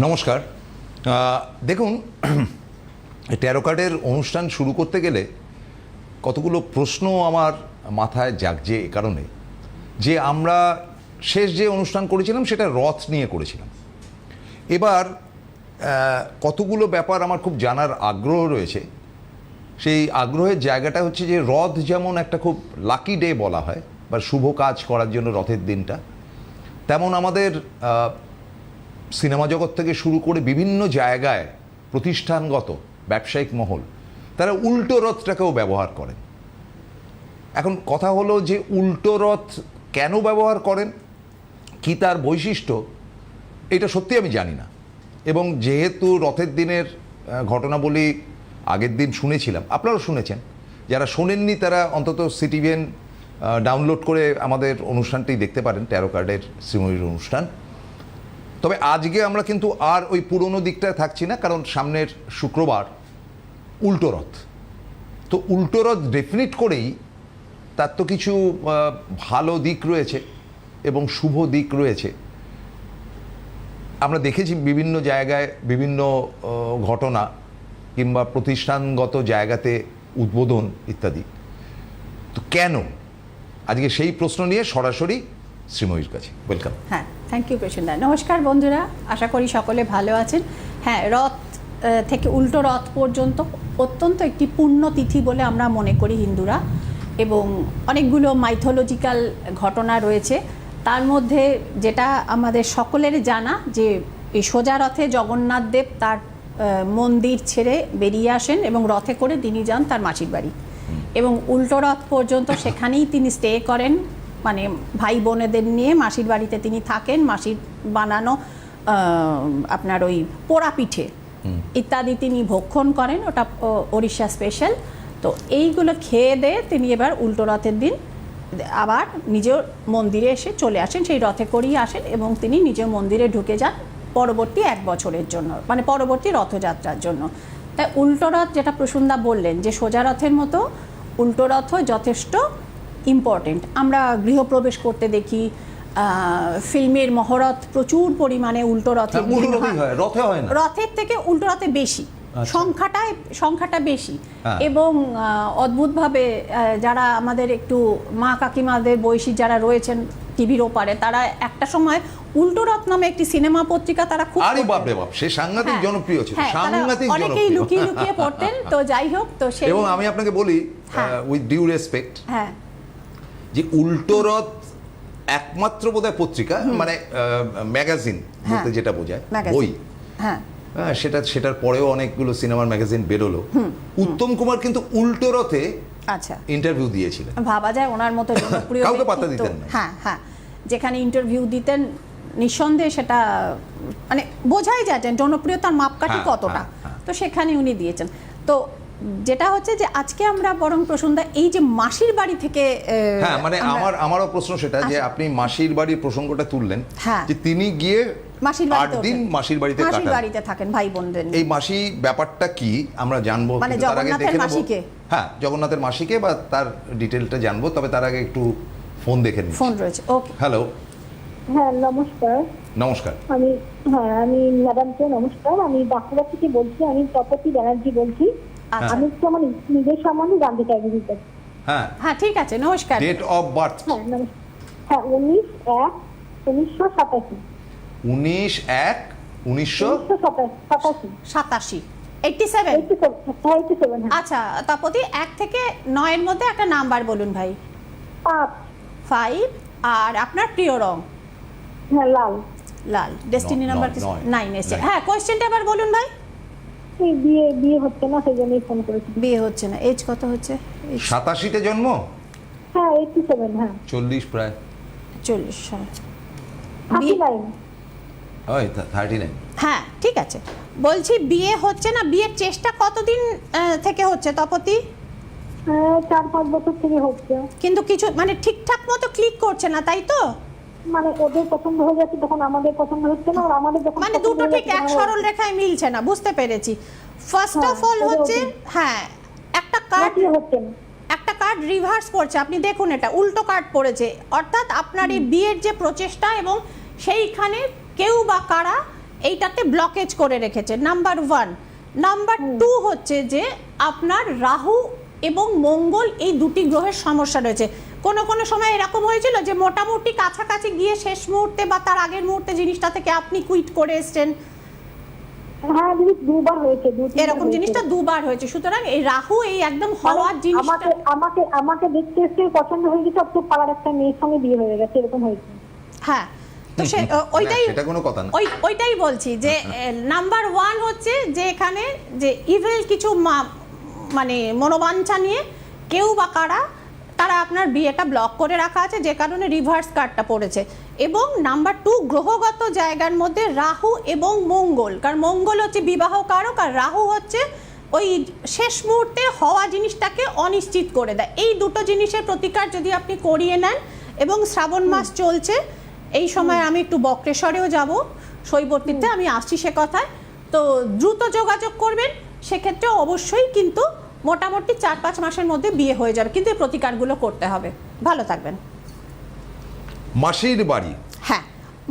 নমস্কার। দেখুন, ট্যারো কার্ডের অনুষ্ঠান শুরু করতে গেলে কতগুলো প্রশ্ন আমার মাথায় জাগছে এ কারণে যে আমরা শেষ যে অনুষ্ঠান করেছিলাম সেটা রথ নিয়ে করেছিলাম। এবার কতগুলো ব্যাপার আমার খুব জানার আগ্রহ রয়েছে। সেই আগ্রহের জায়গাটা হচ্ছে যে রথ যেমন একটা খুব লাকি ডে বলা হয় বা শুভ কাজ করার জন্য রথের দিনটা, তেমন আমাদের সিনেমা জগৎ থেকে শুরু করে বিভিন্ন জায়গায় প্রতিষ্ঠানগত ব্যবসায়িক মহল তারা উল্টো রথটাকেও ব্যবহার করেন। এখন কথা হলো যে উল্টো রথ কেন ব্যবহার করেন, কি তার বৈশিষ্ট্য, এটা সত্যি আমি জানি না। এবং যেহেতু রথের দিনের ঘটনাবলী আগের দিন শুনেছিলাম, আপনারাও শুনেছেন, যারা শোনেননি তারা অন্তত সিটিভিএন ডাউনলোড করে আমাদের অনুষ্ঠানটি দেখতে পারেন, ট্যারো কার্ডের শ্রীময়ীর অনুষ্ঠান। তবে আজকে আমরা কিন্তু আর ওই পুরনো দিকটায় থাকছি না, কারণ সামনের শুক্রবার উল্টো রথ। তো উল্টো রথ ডেফিনিট করেই তার তো কিছু ভালো দিক রয়েছে এবং শুভ দিক রয়েছে। আমরা দেখেছি বিভিন্ন জায়গায় বিভিন্ন ঘটনা কিংবা প্রতিষ্ঠানগত জায়গাতে উদ্বোধন ইত্যাদি। তো কেন আজকে সেই প্রশ্ন নিয়ে সরাসরি শ্রীময়ীর কাছে। ওয়েলকাম। হ্যাঁ, থ্যাংক ইউ প্রসেনদা। নমস্কার বন্ধুরা, আশা করি সকলে ভালো আছেন। হ্যাঁ, রথ থেকে উল্টো রথ পর্যন্ত অত্যন্ত একটি পুণ্য তিথি বলে আমরা মনে করি হিন্দুরা, এবং অনেকগুলো মাইথোলজিক্যাল ঘটনা রয়েছে। তার মধ্যে যেটা আমাদের সকলের জানা যে এই সোজা রথে জগন্নাথ দেব তার মন্দির ছেড়ে বেরিয়ে আসেন এবং রথে করে তিনি যান তার মাসির বাড়ি, এবং উল্টো রথ পর্যন্ত সেখানেই তিনি স্টে করেন, মানে ভাই বোনেদের নিয়ে মাসির বাড়িতে তিনি থাকেন। মাসির বানানো আপনার ওই পোড়া পিঠে ইত্যাদি তিনি ভক্ষণ করেন, ওটা ওড়িশা স্পেশাল। তো এইগুলো খেয়ে দিয়ে তিনি এবার উল্টো রথের দিন আবার নিজের মন্দিরে এসে চলে আসেন, সেই রথে করেই আসেন এবং তিনি নিজের মন্দিরে ঢুকে যান পরবর্তী 1 বছরের জন্য, মানে পরবর্তী রথযাত্রার জন্য। তাই উল্টো রথ, যেটা প্রসূনদা বললেন যে সোজা রথের মতো উল্টো রথ যথেষ্ট ইম্পর্টেন্ট। আমরা গৃহপ্রবেশ করতে দেখি, ফিল্মের মহরত প্রচুর পরিমাণে উল্টো রথে, রথের থেকে উল্টো রথে বেশি, সংখ্যাটা বেশি। এবং অদ্ভুতভাবে যারা আমাদের একটু মা কাকিমাদের বয়সী যারা রয়েছেন টিভির ওপারে, তারা একটা সময় উল্টো রথ নামে একটি সিনেমা পত্রিকা তারা খুব সাংঘাতিক জনপ্রিয় ছিল, অনেকেই লুকিয়ে লুকিয়ে পড়তেন। তো যাই হোক, তো সেই, এবং আমি আপনাকে বলি উইথ ডিউ রেসপেক্ট, যে উল্টো রথ একমাত্র বোধহয় পত্রিকা, মানে ম্যাগাজিন বলতে যেটা বোঝায় বই, সেটার পরেও অনেকগুলো সিনেমার ম্যাগাজিন বেরোলো। উত্তম কুমার কিন্তু উল্টো রথে ইন্টারভিউ দিয়েছিলেন। ভাবা যায় ওনার মতো জনপ্রিয়, কাউকে পাত্তা দিতেন না। হ্যাঁ, যেখানে ইন্টারভিউ দিতেন নিঃসন্দেহে সেটা মানে বোঝাই যায় জনপ্রিয়তার মাপকাঠি কতটা। তো সেখানে উনি দিয়েছেন। তো যেটা হচ্ছে যে আজকে আমরা বরং প্রসূনদা এই যে মাসির বাড়ি থেকে, হ্যাঁ মানে আমারও প্রশ্ন সেটা যে আপনি মাসির বাড়ির প্রসঙ্গটা তুললেন, যে তিনি গিয়ে মাসির বাড়িতে থাকেন ভাই বোনদের। এই মাসি ব্যাপারটা কি আমরা জানবো, মানে জগন্নাথের মাসিকে, হ্যাঁ জগন্নাথের মাসিকে বা তার ডিটেলটা জানবো। তবে তার আগে একটু ফোন দেখে নিই। ফোন রয়েছে, ওকে। হ্যালো। হ্যাঁ নমস্কার। নমস্কার। আমি ম্যাডামকে নমস্কার। আমি বাঁকুড়া থেকে বলছি, আমি তপতি ব্যানার্জি বলছি। আমি একটু আমার নিজের সম্বন্ধে জানতে চাইছি। হ্যাঁ ঠিক আছে, নমস্কার। Date of birth? হ্যাঁ 19/1/1987। 19/1/1987। 87। আচ্ছা তপতি, 1 থেকে 9 এর মধ্যে একটা নাম্বার বলুন ভাই। 5। আর আপনার প্রিয় রং? হ্যাঁ লাল। লাল। ডেস্টিনি নাম্বার 9 এসে। হ্যাঁ, কোশ্চেনটা এবার বলুন ভাই। বিয়ে হচ্ছে না, সেই জন্যই ফোন করেছি। বিয়ে হচ্ছে না, এজ কত হচ্ছে? 87 তে জন্ম? হ্যাঁ 87। হ্যাঁ 40 প্রায় 40। 39। হ্যাঁ ঠিক আছে, বলছি বিয়ে হচ্ছে না, বিয়ের চেষ্টা কতদিন থেকে হচ্ছে তপতি? 4-5 বছর থেকে হচ্ছে, কিন্তু কিছু মানে ঠিকঠাক মতো ক্লিক করছে না, তাই তো? মানে ওদের পছন্দ হয়ে যাচ্ছে তখন আমাদের পছন্দ হচ্ছে না, আর আমাদের যখন মানে দুটো ঠিক এক সরল রেখায় মিলছে না, বুঝতে পেরেছি। ফার্স্ট অফ অল হচ্ছে, হ্যাঁ একটা কার্ড রিভার্স পড়ছে, আপনি দেখুন এটা উল্টো কার্ড পড়েছে। অর্থাৎ আপনার এই বিয়ের যে প্রচেষ্টা এবং সেইখানে কেউ বা কারা এইটাতে ব্লকেজ করে রেখেছে, নাম্বার 1। নাম্বার 2 হচ্ছে যে আপনার রাহু এবং মঙ্গল এই দুটি গ্রহের সমস্যা রয়েছে। কোনো কোনো সময় এরকম হয়েছিল যে মোটামুটি কাছাকাছি গিয়ে শেষ মুহূর্তে বা তার আগের মুহূর্তে জিনিসটা থেকে আপনি কুইট করে এসছেন। হ্যাঁ দিদি, দুবার হয়েছে, এরকম জিনিসটা দুবার হয়েছে। সুতরাং এই রাহু এই একদম হওয়ার জিনিসটা আমাকে দেখতে এসে পছন্দ হয়ে গেছে, তো পাড়ার একটা মেয়ের সঙ্গে বিয়ে হয়ে গেছে, এরকম হয়েছে। হ্যাঁ, তো ওইটাই সেটা কোনো কথা না। ওইটাই বলছি যে নাম্বার 1 হচ্ছে যে এখানে যে ইভিল কিছু মানে মনোবাঞ্ছা নিয়ে কেউ বা কারা তারা আপনার বিয়েটা ব্লক করে রাখা আছে, যে কারণে রিভার্স কার্ডটা পড়েছে। এবং নাম্বার 2 গ্রহগত জায়গার মধ্যে রাহু এবং মঙ্গল, কারণ মঙ্গল হচ্ছে বিবাহ কারক আর রাহু হচ্ছে ওই শেষ মুহূর্তে হওয়া জিনিসটাকে অনিশ্চিত করে দেয়। এই দুটো জিনিসের প্রতিকার যদি আপনি করিয়ে নেন, এবং শ্রাবণ মাস চলছে, এই সময় আমি একটু বক্রেশ্বরেও যাব শৈবর্তীতে, আমি আসছি সে কথায়, তো দ্রুত যোগাযোগ করবেন। সেক্ষেত্রে অবশ্যই কিন্তু মোটামুটি 4-5 মাসের মধ্যে বিয়ে হয়ে যাবে, কিন্তু এই প্রতিকারগুলো করতে হবে। ভালো থাকবেন। মাসির বাড়ি, হ্যাঁ,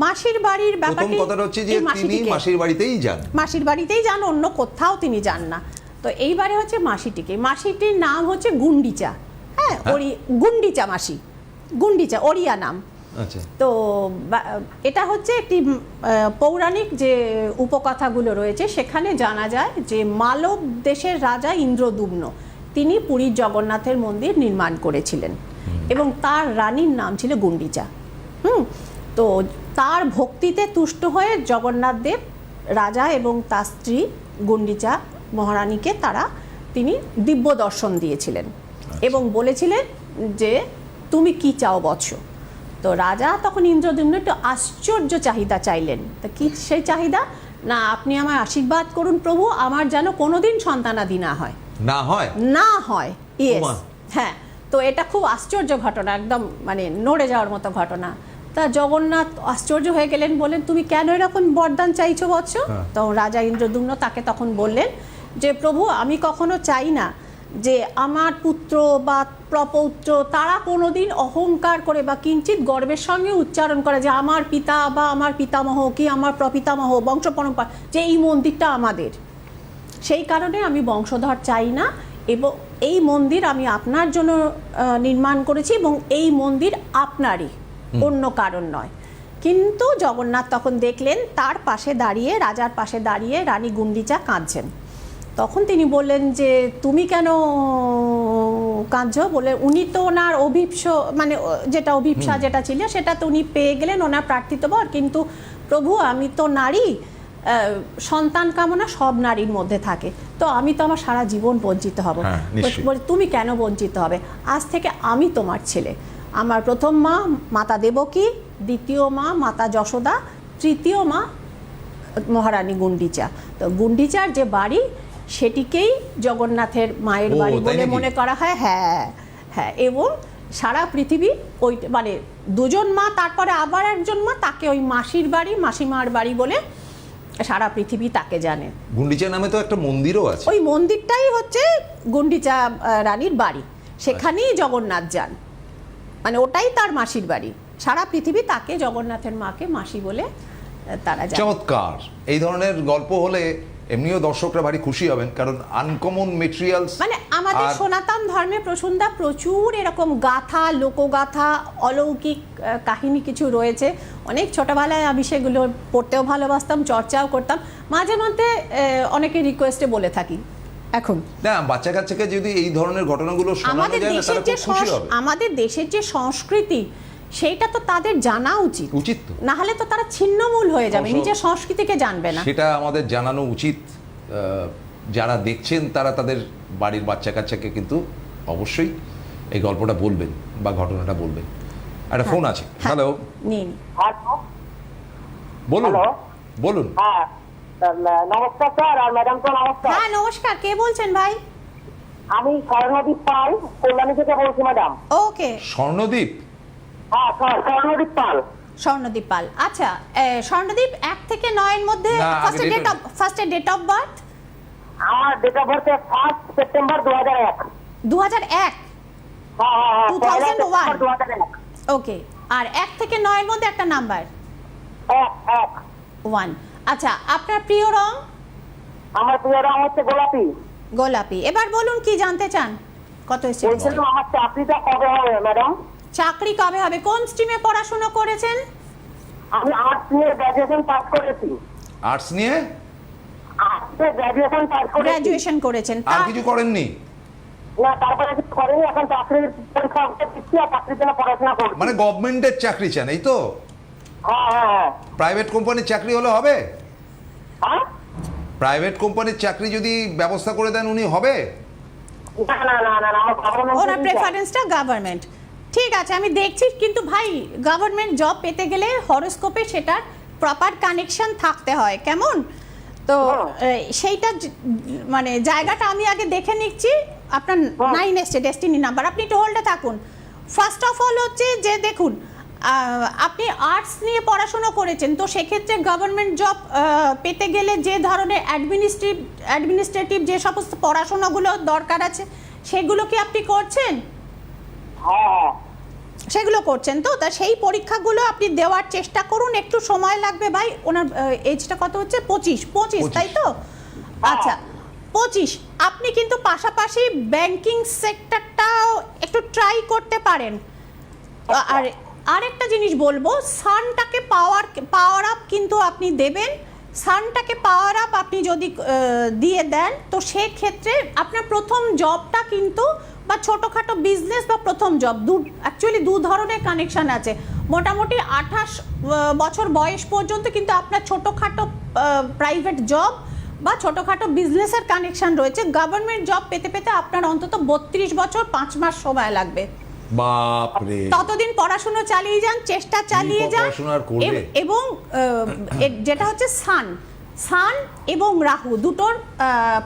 মাসির বাড়ির প্রথম ব্যাপারটা কথাটা হচ্ছে যে তিনি মাসির বাড়িতেই যান, মাসির বাড়িতেই যান, অন্য কোথাও তিনি যান না। তো এইবারে হচ্ছে মাসিটিকে, মাসিটির নাম হচ্ছে গুন্ডিচা। হ্যাঁ, গুন্ডিচা মাসি, গুন্ডিচা ওড়িয়া নাম। আচ্ছা, তো এটা হচ্ছে একটি পৌরাণিক যে উপকথাগুলো রয়েছে, সেখানে জানা যায় যে মালব দেশের রাজা ইন্দ্রদুম্ন তিনি পুরীর জগন্নাথের মন্দির নির্মাণ করেছিলেন, এবং তার রানীর নাম ছিল গুন্ডিচা। তো তার ভক্তিতে তুষ্ট হয়ে জগন্নাথ দেব রাজা এবং তার স্ত্রী গুন্ডিচা মহারানীকে তিনি দিব্য দর্শন দিয়েছিলেন এবং বলেছিলেন যে তুমি কি চাও বৎস। তো রাজা তখন ইন্দ্রদ্যুম্ন একটু আশ্চর্য চাহিদা চাইলেন। তা কি সেই চাহিদা? না, আপনি আমায় আশীর্বাদ করুন প্রভু, আমার যেন কোনোদিন সন্তানাদি না হয়। না হয়, ইয়েস, হ্যাঁ। তো এটা খুব আশ্চর্য ঘটনা, একদম মানে নড়ে যাওয়ার মতো ঘটনা। তা জগন্নাথ আশ্চর্য হয়ে গেলেন, বললেন তুমি কেন এরকম বরদান চাইছো বৎস? তো রাজা ইন্দ্রদ্যুম্ন তাকে তখন বললেন যে প্রভু, আমি কখনো চাই না যে আমার পুত্র বা প্রপৌত্র তারা কোনোদিন অহংকার করে বা কিঞ্চিত গর্বের সঙ্গে উচ্চারণ করে যে আমার পিতা বা আমার পিতামহ কি আমার প্রপিতামহ বংশ পরম্পরা যে এই মন্দিরটা আমাদের। সেই কারণে আমি বংশধর চাই না, এবং এই মন্দির আমি আপনার জন্য নির্মাণ করেছি, এবং এই মন্দির আপনারই, অন্য কারণ নয়। কিন্তু জগন্নাথ তখন দেখলেন তার পাশে দাঁড়িয়ে, রাজার পাশে দাঁড়িয়ে রানী গুন্ডিচা কাঁদছেন। তখন তিনি বললেন যে তুমি কেন কাঁদছো? বলে উনি তো ওনার মানে যেটা অভিপ্সা যেটা ছিল সেটা তো উনি পেয়ে গেলেন, ওনার প্রার্থিত বর। কিন্তু প্রভু, আমি তো নারী, সন্তান কামনা সব নারীর মধ্যে থাকে, তো আমি তো আমার সারা জীবন বঞ্চিত হব। তুমি কেন বঞ্চিত হবে? আজ থেকে আমি তোমার ছেলে। আমার প্রথম মা মাতা দেবকী, দ্বিতীয় মা মাতা যশোদা, তৃতীয় মা মহারানী গুন্ডিচা। তো গুন্ডিচার যে বাড়ি সেটিকেই জগন্নাথের মায়ের বাড়ি বলে মনে করা হয়। হ্যাঁ হ্যাঁ, এবং সারা পৃথিবী ওই মানে দুজন মা, তারপরে আবার একজন মা, তাকে ওই মাসির বাড়ি, মাসিমার বাড়ি বলে সারা পৃথিবী তাকে জানে। গুন্ডিচা নামে তো একটা মন্দিরও আছে, ওই মন্দিরটাই হচ্ছে গুন্ডিচা রানীর বাড়ি, সেখানেই জগন্নাথ যান, মানে ওটাই তার মাসির বাড়ি। সারা পৃথিবী তাকে, জগন্নাথের মাকে মাসি বলে তারা জানে। চমৎকার। এই ধরনের গল্প হলে এমনিও দর্শকরা ভারী খুশি হবেন, কারণ আনকমন মেটেরিয়ালস, মানে আমাদের সনাতন ধর্মে প্রসুন্দা প্রচুর এরকম গাথা, লোকগাথা, অলৌকিক কাহিনী কিছু রয়েছে। অনেক ছোটবেলায় আমি সেগুলো পড়তেও ভালোবাসতাম, চর্চাও করতাম। মাঝে মধ্যে অনেকে রিকোয়েস্টে বলে থাকি এখন না, বাচ্চা কাচ্চাকে যদি এই ধরনের ঘটনাগুলো শোনানো যায় না, তারা খুব খুশি হবে। আমাদের দেশের যে সংস্কৃতি সেইটা তো তাদের জানা উচিত, তো না হলে তো তারা ছিন্নমূল হয়ে যাবে, নিজের সংস্কৃতিকে জানবে না। সেটা আমাদের জানানো উচিত। যারা দেখছেন তারা তাদের বাড়ির বাচ্চা কাচ্চাকে কিন্তু অবশ্যই এই গল্পটা বলবেন বা ঘটনাটা বলবেন। একটা ফোন আছে। হ্যালো, নিন, বলুন বলুন। হ্যাঁ, নমস্কার স্যার, আর ম্যাডাম তো নমস্কার। হ্যাঁ নমস্কার, কে বলছেন ভাই? আমি স্বর্ণদীপ পাল, কল্যাণী থেকে বলছি ম্যাডাম। ওকে, স্বর্ণদীপ? হ্যাঁ স্বর্ণদীপ পাল। স্বর্ণদীপ পাল, আচ্ছা। স্বর্ণদীপ 1 থেকে 9 এর মধ্যে ফার্স্ট ডেট অফ বার্থ। আমার ডেট অফ বার্থ 1 সেপ্টেম্বর 2001। 2001? হ্যাঁ 2001। ওকে, আর 1 থেকে 9 এর মধ্যে একটা নাম্বার? 1। 1। আচ্ছা, আপনার প্রিয় রং? আমার প্রিয় রং হচ্ছে গোলাপি। গোলাপি। এবার বলুন কি জানতে চান? কত এসেছে? বলছিলাম আমার চাকরিটা কবে হবে ম্যাডাম? চাকরি কবে হবে? কোন স্ট্রিমে পড়াশোনা করেছেন? আমি আর্টস নিয়ে গ্র্যাজুয়েশন পাস করেছি। আর্টস নিয়ে আর্টসে গ্র্যাজুয়েশন পাস করেছি। গ্র্যাজুয়েশন করেছেন। আর কিছু করেননি? না, তারপরে কিছু করিনি, এখন চাকরির পরীক্ষা দিচ্ছি আর চাকরির জন্য পড়াশোনা করছি। মানে গভর্নমেন্টের চাকরি চান, এই তো? হ্যাঁ হ্যাঁ হ্যাঁ। প্রাইভেট কোম্পানির চাকরি হলে হবে? হ্যাঁ? প্রাইভেট কোম্পানির চাকরি যদি ব্যবস্থা করে দেন উনি হবে? না না না না, আমার গভর্নমেন্ট ওনার প্রেফারেন্সটা গভর্নমেন্ট। ঠিক আছে, আমি দেখছি, কিন্তু ভাই গভর্নমেন্ট জব পেতে গেলে হরোস্কোপে সেটার প্রপার কানেকশন থাকতে হয়, কেমন? তো সেইটা মানে জায়গাটা আমি আগে দেখে নিচ্ছি। আপনার 9 এসছে ডেস্টিনি নাম্বার, আপনি একটু হোল্ডে থাকুন। ফার্স্ট অফ অল হচ্ছে যে দেখুন, আপনি আর্টস নিয়ে পড়াশোনা করেছেন, তো সেক্ষেত্রে গভর্নমেন্ট জব পেতে গেলে যে ধরনের অ্যাডমিনিস্ট্রেটিভ যে সমস্ত পড়াশোনাগুলো দরকার আছে সেগুলো কি আপনি করছেন? হ্যাঁ। সেগুলো করছেন তো? তা সেই পরীক্ষাগুলো আপনি দেওয়ার চেষ্টা করুন, একটু সময় লাগবে ভাই। ওনার এজটা কত হচ্ছে? 25, তাই তো? আচ্ছা, 25। আপনি কিন্তু পাশাপাশি ব্যাংকিং সেক্টরটাও একটু ট্রাই করতে পারেন। আর আরেকটা জিনিস বলবো, সানটাকে পাওয়ার আপ কিন্তু আপনি দেবেন। সানটাকে পাওয়ার আপ আপনি যদি দিয়ে দেন, তো সেক্ষেত্রে আপনার প্রথম জবটা কিন্তু, বা ছোটোখাটো বিজনেস বা প্রথম জব, অ্যাকচুয়ালি দু ধরনের কানেকশান আছে। মোটামুটি 28 বছর বয়স পর্যন্ত কিন্তু আপনার ছোটোখাটো প্রাইভেট জব বা ছোটোখাটো বিজনেসের কানেকশান রয়েছে। গভর্নমেন্ট জব পেতে পেতে আপনার অন্তত 32 বছর 5 মাস সময় লাগবে। বাপরে! ততদিন পড়াশোনা চালিয়ে যান, চেষ্টা চালিয়ে যান। এবং যেটা হচ্ছে সান এবং রাহু দুটোর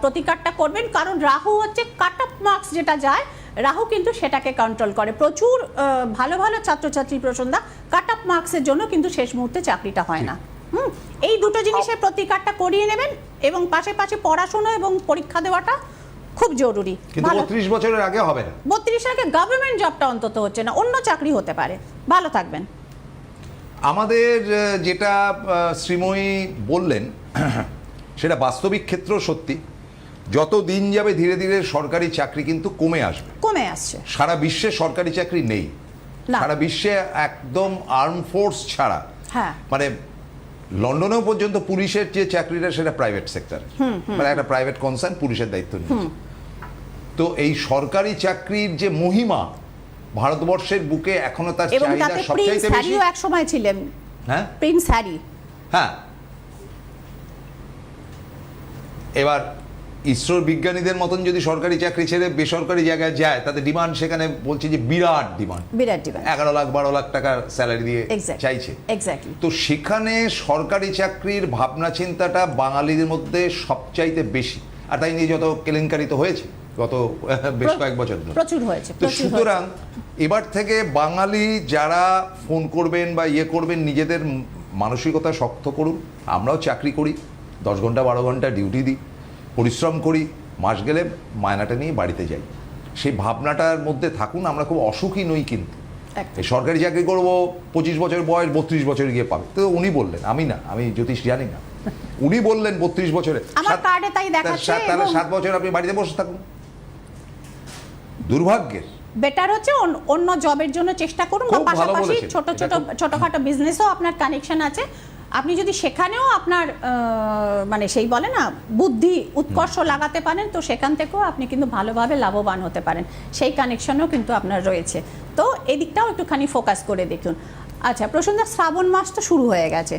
প্রতিকারটা করবেন, কারণ রাহু হচ্ছে কাট অফ মার্কস যেটা যায়, রাহু কিন্তু সেটাকে কন্ট্রোল করে। প্রচুর ভালো ভালো ছাত্রছাত্রী প্রসন্দা কাট অফ মার্কসের জন্য কিন্তু শেষ মুহূর্তে চাকরিটা হয় না। এই দুটো জিনিসের প্রতিকারটা করিয়ে নেবেন, এবং পাশে পড়াশোনা এবং পরীক্ষা দেওয়াটা খুব জরুরি। কিন্তু 32 বছরের আগে হবে না। 32 আগে গভর্নমেন্ট জবটা অন্তত হচ্ছে না, অন্য চাকরি হতে পারে। ভালো থাকবেন। আমাদের যেটা শ্রীময়ী বললেন সেটা বাস্তবিক ক্ষেত্র সত্যি। যত দিন যাবে ধীরে ধীরে সরকারি চাকরি কিন্তু কমে আসছে। সারা বিশ্বে সরকারি চাকরি নেই। সারা বিশ্বে একদম আর্ম ফোর্স ছাড়া, মানে লন্ডনেও পর্যন্ত পুলিশের যে চাকরিটা সেটা প্রাইভেট সেক্টর, মানে একটা প্রাইভেট কনসার্ন পুলিশের দায়িত্ব নিয়েছে। তো এই সরকারি চাকরির যে মহিমা ভারতবর্ষের বুকে এখনো তার চাহিদা সবচাইতে বেশি। এক সময় ছিলেন, হ্যাঁ, প্রিন্স হ্যারি। হ্যাঁ, এবার ইসরোর বিজ্ঞানীদের মতন যদি সরকারি চাকরি ছেড়ে বেসরকারি জায়গায় যায়, তাদের ডিমান্ড সেখানে বলছে যে বিরাট ডিমান্ড। 11 লাখ 12 লাখ টাকার স্যালারি দিয়ে চাইছে। তো সেখানে সরকারি চাকরির ভাবনা চিন্তাটা বাঙালিদের মধ্যে সবচাইতে বেশি, আর তাই নিয়ে যত কেলেঙ্কারি তো হয়েছে গত বেশ কয়েক বছর ধরে, প্রচুর হয়েছে। তো সুতরাং এবার থেকে বাঙালি যারা ফোন করবেন বা করবেন, নিজেদের মানসিকতা শক্ত করুন। আমরাও চাকরি করি, 10 ঘন্টা 12 ঘন্টা ডিউটি দিই, পরিশ্রম করি, মাস গেলে মায়নাটা নিয়ে বাড়িতে যাই। সেই ভাবনাটার মধ্যে থাকুন। আমরা খুব অসুখী নই, কিন্তু এই সরকারি চাকরি করব 25 বছর বয়স 32 বছরে গিয়ে পাবে। তো উনি বললেন, আমি না, আমি জ্যোতিষ জানি না, উনি বললেন 32 বছরে। তাহলে 7 বছর আপনি বাড়িতে বসে থাকুন। দুর্ভাগ্যের বেটার হচ্ছে অন্য জবের জন্য চেষ্টা করুন, বা পাশাপাশি ছোটখাটো বিজনেসও আপনার কানেকশন আছে। আপনি যদি সেখানেও আপনার মানে সেই বলে না বুদ্ধি উৎকর্ষ লাগাতে পারেন, তো সেখান থেকেও আপনি কিন্তু ভালোভাবে লাভবান হতে পারেন। সেই কানেকশনও কিন্তু আপনার রয়েছে। তো এদিকটাও একটুখানি ফোকাস করে দেখুন। আচ্ছা প্রসন্ন, শ্রাবণ মাস তো শুরু হয়ে গেছে।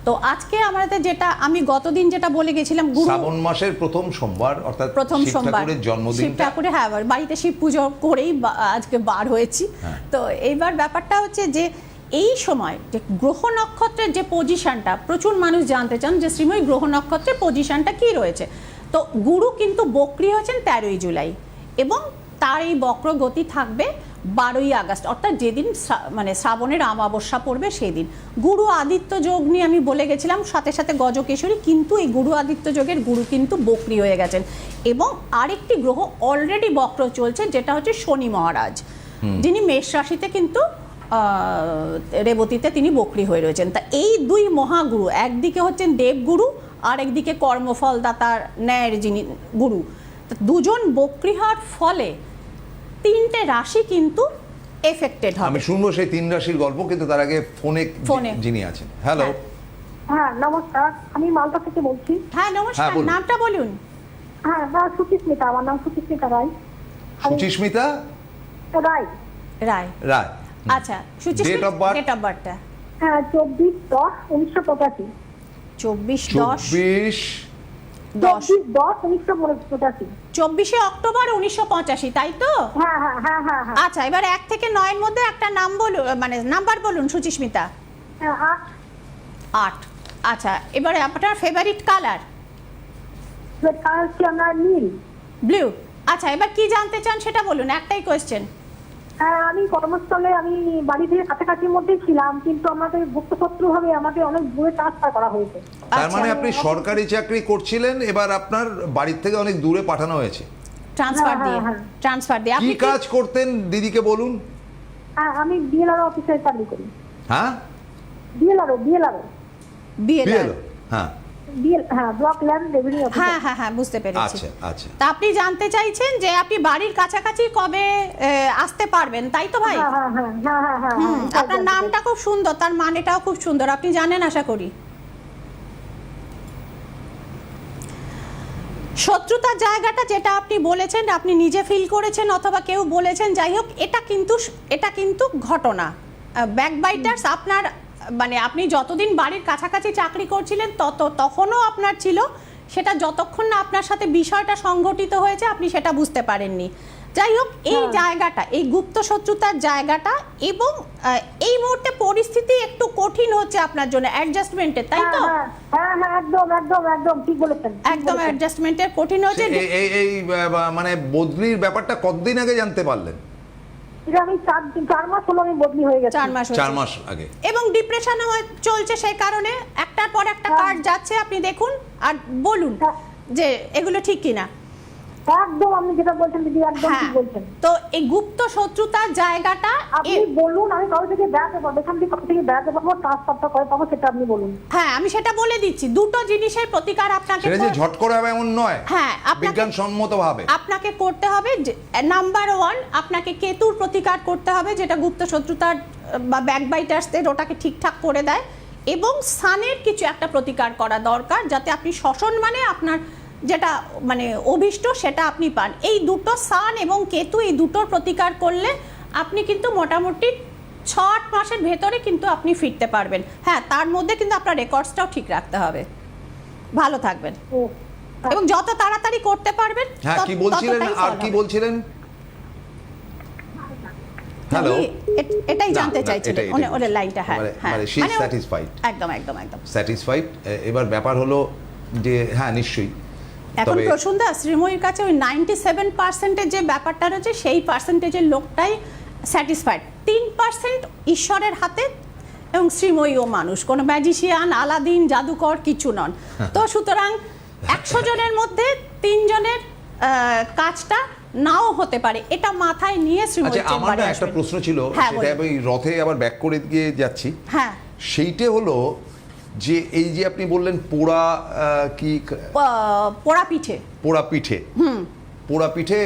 তো আজকে আমাদের যেটা আমি গতদিন যেটা বলে গেছিলাম, শ্রাবণ মাসের প্রথম সোমবার, অর্থাৎ প্রথম সোমবার, জন্মদিন, শিব ঠাকুরের, হ্যাঁ, বাড়িতে শিব পুজো করেই আজকে বার হয়েছি। তো এইবার ব্যাপারটা হচ্ছে যে এই সময় যে গ্রহ নক্ষত্রের যে পজিশনটা প্রচুর মানুষ জানতে চান, যে শ্রীময়ী গ্রহ নক্ষত্রের পজিশনটা কি রয়েছে। তো গুরু কিন্তু বক্রী হয়েছেন 13ই জুলাই, এবং তার এই বক্র গতি থাকবে 12ই আগস্ট, অর্থাৎ যেদিন মানে শ্রাবণের অমাবস্যা পড়বে সেই দিন। গুরু আদিত্য যোগ নিয়ে আমি বলে গেছিলাম, সাথে সাথে গজকেশরী, কিন্তু এই গুরু আদিত্য যোগের গুরু কিন্তু বক্রী হয়ে গেছেন। এবং আরেকটি গ্রহ অলরেডি বক্র চলছে, যেটা হচ্ছে শনি মহারাজ, যিনি মেষ রাশিতে কিন্তু রেবতীতে তিনি বকরি হয়ে রয়েছেন। তা এই দুই মহাগুরু, একদিকে হচ্ছেন দেবগুরু আর একদিকে কর্মফলদাতার ন্যায়ের যিনি গুরু, তা দুজন বকরি হওয়ার ফলে তিনটে রাশি কিন্তু এফেক্টেড হবে। আমি শুনবো সেই 3 রাশির গল্প, কিন্তু তার আগে ফোনে যিনি আছেন। হ্যালো। হ্যাঁ নমস্কার, আমি মালদা থেকে বলছি। হ্যাঁ নমস্কার, বলুন। নামটা বলুন। হ্যাঁ হ্যাঁ, সুচিস্মিতা, আমার নাম সুচিস্মিতা রায়। সুচিস্মিতা রায়। রায়। রায়। আচ্ছা, Suchismita, Date of birth? Date of বার্থটা? হ্যাঁ 24/10/1985। 24/10/10 24/10/1985। 24শে অক্টোবর 1985, তাই তো? হ্যাঁ হ্যাঁ হ্যাঁ হ্যাঁ হ্যাঁ। আচ্ছা, এবার 1 থেকে 9 মধ্যে একটা নাম বলুন, মানে নাম্বার বলুন সুচিস্মিতা। 8। 8। আচ্ছা, এবারে আপনার ফেভারিট কালার? কালার কি আমরা নীল। ব্লু। আচ্ছা, এবার কি জানতে চান সেটা বলুন, একটাই কোয়েশ্চেন। আমি কর্মস্থলে আমি বাড়ি থেকে কাছাকাছির মধ্যেই ছিলাম, কিন্তু আমাদের গুপ্তশত্রু ভাবে আমাকে অনেক দূরে ট্রান্সফার করা হয়েছে। তার মানে আপনি সরকারি চাকরি করছিলেন, এবার আপনার বাড়ির থেকে অনেক দূরে পাঠানো হয়েছে। ট্রান্সফার হ্যাঁ, দিয়ে। হ্যাঁ। ট্রান্সফার দিয়ে কি আপনি কাজ করতেন দিদিকে বলুন। হ্যাঁ, আমি বিএলআর অফিসে চাকরি করি। হ্যাঁ, বিএলআরও বিএলআর। বিএলও। হ্যাঁ হ্যাঁ, ব্লক ল্যান্ড রেভিনিউ হ্যাঁ অফিসার। হ্যাঁ হ্যাঁ, বুঝতে পেরেছি। আচ্ছা আচ্ছা। তা আপনি জানতে চাইছেন যে আপনি বাড়ির কাছাকাছি কবে আসতে পারবেন, তাই তো ভাই? হ্যাঁ হ্যাঁ হ্যাঁ হ্যাঁ হ্যাঁ হ্যাঁ হুম, হ্যাঁ, আপনার হ্যাঁ, নামটা খুব সুন্দর, তার মানেটাও খুব সুন্দর, আপনি জানেন আশা করি। শত্রুতার জায়গাটা যেটা আপনি বলেছেন, আপনি নিজে ফিল করেছেন অথবা কেউ বলেছেন, যাই হোক, এটা কিন্তু ঘটনা। ব্যাকবাইটার্স আপনার, মানে আপনি যতদিন বাড়ির কাছাকাছি চাকরি করছিলেন তখনও আপনার ছিল, সেটা যতক্ষণ না আপনার সাথে বিষয়টা সংঘটিত হয়েছে আপনি সেটা বুঝতে পারেননি। যাই হোক, এই জায়গাটা, এই গুপ্ত শত্রুতার জায়গাটা, এবং এই মুহূর্তে পরিস্থিতি একটু কঠিন হচ্ছে আপনার জন্য অ্যাডজাস্টমেন্টের, তাই তো? হ্যাঁ হ্যাঁ হ্যাঁ, একদম একদম একদম ঠিক বলেছেন, ঠিক একদম বলেছেন। অ্যাডজাস্টমেন্টের কঠিন হচ্ছে। এই মানে বদলির ব্যাপারটা কতদিন আগে জানতে পারলেন? এটা আমি 4 মাস হলো আমি বদলি হয়ে গেছি। 4 মাস 4 মাস আগে। এবং ডিপ্রেশন চলছে, সেই কারণে একটার পর একটা কার্ড যাচ্ছে, আপনি দেখুন আর বলুন যে এগুলো ঠিক কিনা। একদম আপনি যেটা বলছেন দিদি, একদম হ্যাঁ, ঠিক বলছেন। তো এই গুপ্ত শত্রুতার জায়গাটা আপনি বলুন, আমি কারো থেকে বেড়াতে পারবো, এখান থেকে কারো থেকে বেড়াতে পারবো, ট্রান্সফারটা করে পাবো, সেটা আপনি বলুন। হ্যাঁ, আমি সেটা বলে দিচ্ছি। দুটো জিনিসের প্রতিকার আপনাকে সেটা যে ঝট করে হবে এমন নয়। হ্যাঁ, বিজ্ঞানসম্মতভাবে আপনাকে করতে হবে। নাম্বার 1, আপনাকে কেতুর প্রতিকার করতে হবে, যেটা গুপ্ত শত্রুতার বা ব্যাকবাইটার্সদের ওটাকে ঠিকঠাক করে দেয়, এবং সানের কিছু একটা প্রতিকার করা দরকার, যাতে আপনি শ্বসন মানে আপনার যেটা মানে অভিষ্ট সেটা আপনি পান। এই দুটো সান এবং কেতু, এই দুটোর প্রতিকার করলে আপনি কিন্তু মোটামুটি 6-8 মাসের ভেতরে কিন্তু আপনি ফিরতে পারবেন। হ্যাঁ, তার মধ্যে কিন্তু আপনার রেকর্ডসটাও ঠিক রাখতে হবে। ভালো থাকবেন এবং যত তাড়াতাড়ি করতে পারবেন। হ্যাঁ, কি বলছিলেন আর কি বলছিলেন? হ্যালো, এটাই জানতে চাইছিলেন ওর লাইনটা। হ্যাঁ হ্যাঁ, মানে শি ইজ স্যাটিসফাইড। একদম একদম একদম স্যাটিসফাইড। এবার ব্যাপার হলো যে হ্যাঁ নিশ্চয়ই, এখন প্রসূনদা শ্রীময়ীর কাছে ওই 97% যে ব্যাপারটা রয়েছে, সেই পার্সেন্টেজের লোকটাই স্যাটিসফাইড। 3% ঈশ্বরের হাতে, এবং শ্রীময়ীও মানুষ, কোনো ম্যাজিশিয়ান, আলাদিন, জাদুকর কিছু নন। তো সুতরাং 100 জনের মধ্যে 3 জনের কাজটা নাও হতে পারে, এটা মাথায় নিয়ে শ্রীময়ী আচ্ছা, আমার না একটা প্রশ্ন ছিল, সেটা আমি রথে আবার ব্যাক করে গিয়ে যাচ্ছি। হ্যাঁ, সেইটা হলো যে এই যে আপনি বললেন পোড়া কি পোড়া পিঠে, পোড়া পিঠে, পোড়া পিঠে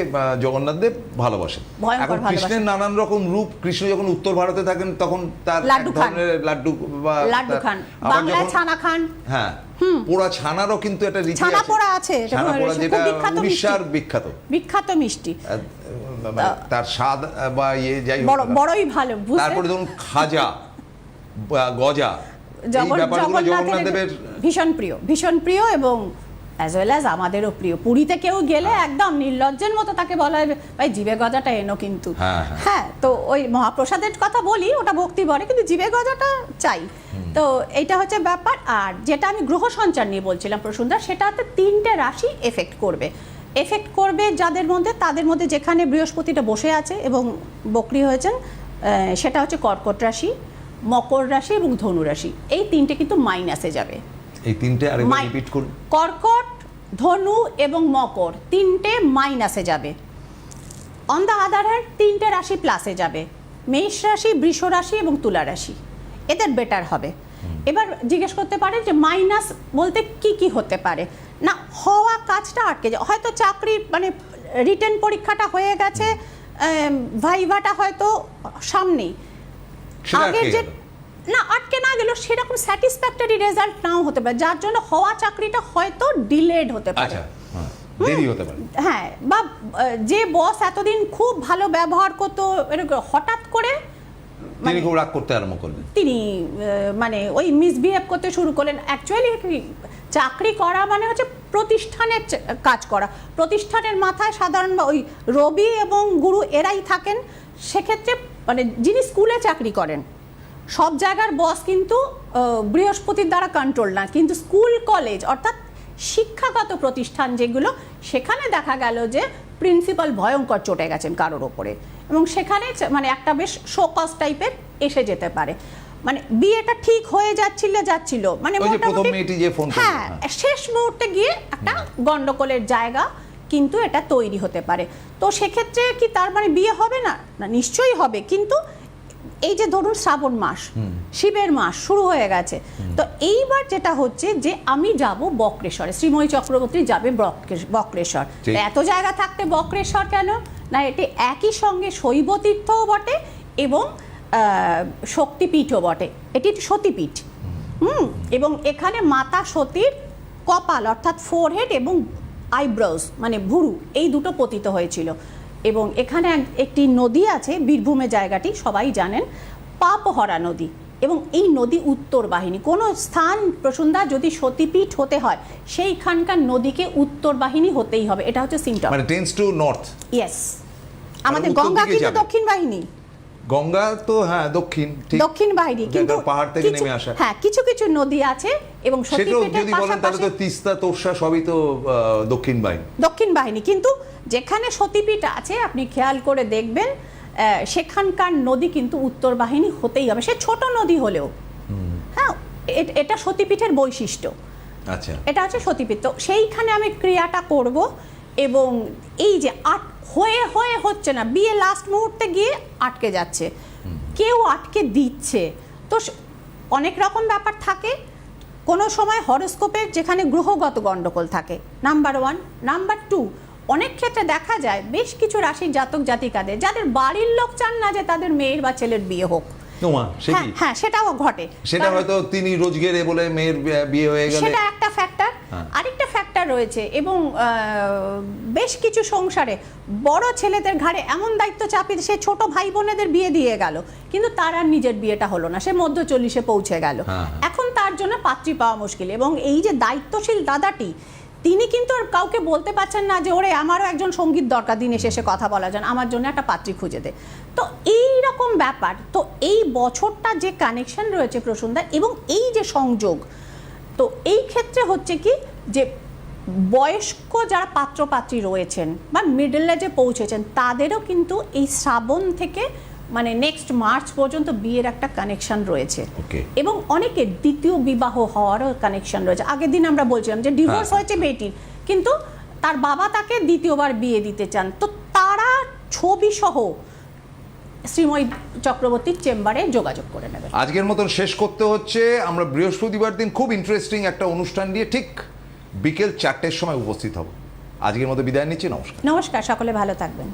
জগন্নাথ দেব ভালোবাসেন। এখন কৃষ্ণের নানান রকম রূপ, কৃষ্ণ যখন উত্তর ভারতে থাকেন তখন তার এক ধরনের লাড্ডু খান, বাংলায় ছানা খান। হ্যাঁ, পোড়া ছানারও কিন্তু একটা রীতি আছে। ছানা পোড়া আছে, ছানা পোড়া যেটা উড়িষ্যার বিখ্যাত মিষ্টি, তার স্বাদ বা যাই হোক বড়ই ভালো। তারপরে ধরুন খাজা, গজা, এই ব্যাপারগুলো জগন্নাথ দেবের ভীষণ প্রিয় এবং অ্যাজ ওয়েল অ্যাজ আমাদেরও প্রিয়। পুরীতে কেউ গেলে একদম নির্লজ্জের মতো তাকে বলা হয়, ভাই জিভে গজাটা এনো কিন্তু। হ্যাঁ, তো ওই মহাপ্রসাদের কথা বলি, ওটা ভক্তি বলে, কিন্তু জিভে গজাটা চাই। তো এইটা হচ্ছে ব্যাপার। আর যেটা আমি গ্রহ সঞ্চার নিয়ে বলছিলাম প্রসূনদা, সেটাতে 3টে রাশি এফেক্ট করবে যাদের মধ্যে, তাদের মধ্যে যেখানে বৃহস্পতিটা বসে আছে এবং বকরি হয়েছেন, সেটা হচ্ছে কর্কট রাশি, মকর রাশি এবং ধনু রাশি। এই 3টে কিন্তু মাইনাসে যাবে। এই 3টে আরেকবার রিপিট করুন। কর্কট, ধনু এবং মকর 3টে মাইনাসে যাবে। অন দ্য আদার হ্যান্ড 3টে রাশি প্লাসে যাবে। মেষ রাশি, বৃষ রাশি এবং তুলা রাশি এদের বেটার হবে। এবার জিজ্ঞেস করতে পারে যে মাইনাস বলতে কি কি হতে পারে। না, হওয়া কাজটা আটকে যায়, হয়তো চাকরি মানে রিটেন পরীক্ষাটা হয়ে গেছে, ভাইভাটা হয়তো সামনেই, সেটা আগের আটকে যে গেল। না আটকে না গেল সেরকম স্যাটিসফ্যাক্টরি রেজাল্ট নাও হতে পারে, যার জন্য হওয়া চাকরিটা হয়তো ডিলেড হতে পারে। আচ্ছা, হ্যাঁ, দেরি হতে পারে। হ্যাঁ, বা যে বস এতদিন খুব ভালো ব্যবহার করতো এরকম হঠাৎ করে তিনি খুব রাগ করতে আরম্ভ করলেন। তিনি মানে ওই মিসবিহেভ করতে শুরু করলেন। অ্যাকচুয়ালি চাকরি করা মানে হচ্ছে প্রতিষ্ঠানের কাজ করা, প্রতিষ্ঠানের মাথায় সাধারণ ওই রবি এবং গুরু এরাই থাকেন। সেক্ষেত্রে মানে যিনি স্কুলে চাকরি করেন, সব জায়গার বস কিন্তু বৃহস্পতির দ্বারা কন্ট্রোল না, কিন্তু স্কুল কলেজ অর্থাৎ শিক্ষাগত প্রতিষ্ঠান যেগুলো, সেখানে দেখা গেল যে প্রিন্সিপাল ভয়ঙ্কর চটে গেছেন কারোর ওপরে, এবং সেখানে মানে একটা বেশ শোকজ টাইপের এসে যেতে পারে। মানে বিয়েটা ঠিক হয়ে যাচ্ছিল মানে ওই যে প্রথম মোটামুটি, মেয়েটি যে ফোন করলো, হ্যাঁ, হ্যাঁ। শেষ মুহূর্তে গিয়ে একটা গন্ডগোলের জায়গা কিন্তু এটা তৈরি হতে পারে। তো সেক্ষেত্রে কি তার মানে বিয়ে হবে না? না, নিশ্চয়ই হবে, কিন্তু এই যে ধরুন শ্রাবণ মাস, শিবের মাস শুরু হয়ে গেছে, তো এইবার যেটা হচ্ছে যে আমি যাব বক্রেশ্বরে, শ্রীময়ী চক্রবর্তী যাবে বক্রেশ্বর। ঠিক। এত জায়গা থাকতে বক্রেশ্বর কেন? না, এটি একই সঙ্গে শৈব তীর্থও বটে এবং শক্তিপীঠও বটে, এটি সতীপীঠ। এবং এখানে মাতা সতীর কপাল অর্থাৎ ফোরহেড এবং আইব্রোজ মানে ভুরু, এই দুটো পতিত হয়েছিল। এবং এখানে একটি নদী আছে, বীরভূমে জায়গাটি সবাই জানেন, পাপহরা নদী, এবং এই নদী উত্তর বাহিনী। কোনো স্থান প্রসন্দা যদি সতীপীঠ হতে হয়, সেইখানকার নদীকে উত্তর বাহিনী হতেই হবে, এটা হচ্ছে সিমটম। মানে টেন্স টু নর্থ। ইয়েস, আমাদের উত্তর গঙ্গা দিকে কিন্তু যাবে। দক্ষিণ বাহিনী, গঙ্গা তো হ্যাঁ দক্ষিণ, ঠিক। দক্ষিণ বাহিনী, কিন্তু পাহাড় থেকে নেমে আসা। হ্যাঁ, কিছু কিছু নদী আছে এবং সেটাও সতীপীঠের যদি বলেন তাহলে তো পাশাপাশি তিস্তা, তোরসা সবই তো দক্ষিণ বাহিনী। দক্ষিণ বাহিনী, কিন্তু যেখানে সতীপীঠ আছে আপনি খেয়াল করে দেখবেন সেখানকার নদী কিন্তু উত্তর বাহিনী হতেই হবে, সে ছোট নদী হলেও। হ্যাঁ, এটা সতীপীঠের বৈশিষ্ট্য। আচ্ছা, এটা হচ্ছে সতীপীঠ। তো সেইখানে আমি ক্রিয়াটা করব, এবং এই যে হয়ে হচ্ছে না, বিয়ে লাস্ট মুহূর্তে গিয়ে আটকে যাচ্ছে, কেউ আটকে দিচ্ছে, তো অনেক রকম ব্যাপার থাকে। কোনো সময় হরোস্কোপের যেখানে গ্রহগত গণ্ডগোল থাকে, নাম্বার 1। নাম্বার 2, অনেক ক্ষেত্রে দেখা যায় বেশ কিছু রাশির জাতক জাতিকাদের যাদের বাড়ির লোক চান না যে তাদের মেয়ের বা ছেলের বিয়ে হোক। সে কি? হ্যাঁ, সেটাও ঘটে। সেটা হয়তো তিনি রোজগেরে বলে মেয়ের বিয়ে হয়ে গেলে সেটা একটা ফ্যাক্টর। আরেকটা ফ্যাক্টর রয়েছে, এবং বেশ কিছু সংসারে বড় ছেলেদের ঘাড়ে এমন দায়িত্ব চাপিয়ে সে ছোট ভাই বোনেদের বিয়ে দিয়ে গেল, কিন্তু তার আর নিজের বিয়েটা হলো না, সে মধ্য 40-এ পৌঁছে গেল। এখন তার জন্য পাত্রী পাওয়া মুশকিল, এবং এই যে দায়িত্বশীল দাদাটি, তিনি কিন্তু আর কাউকে বলতে পারছেন না যে ওরে আমারও একজন সঙ্গীত দরকার, দিনে শেষে কথা বলার জন্য আমার জন্য একটা পাত্রী খুঁজে দে। তো এই রকম ব্যাপার। তো এই বছরটা যে কানেকশন রয়েছে প্রসন্দা, এবং এই যে সংযোগ, তো এই ক্ষেত্রে হচ্ছে কি যে বয়স্ক যারা পাত্রপাত্রী রয়েছেন বা মিডল এজে পৌঁছেছেন, তাদেরও কিন্তু এই শ্রাবণ থেকে মানে নেক্সট মার্চ পর্যন্ত বিয়ের একটা কানেকশন রয়েছে। এবং অনেকের দ্বিতীয় বিবাহ হওয়ারও কানেকশন রয়েছে। আগের দিন আমরা বলছিলাম যে ডিভোর্স হয়েছে বেটির, কিন্তু তার বাবা তাকে দ্বিতীয়বার বিয়ে দিতে চান, তো তারা ছবি সহ শ্রীময়ী চক্রবর্তীর চেম্বারে যোগাযোগ করে নেবে। আজকের মতন শেষ করতে হচ্ছে। আমরা বৃহস্পতিবার দিন খুব ইন্টারেস্টিং একটা অনুষ্ঠান নিয়ে ঠিক বিকেল 4টের সময় উপস্থিত হব। আজকের মতো বিদায় নিচ্ছি, নমস্কার। নমস্কার, সকলে ভালো থাকবেন।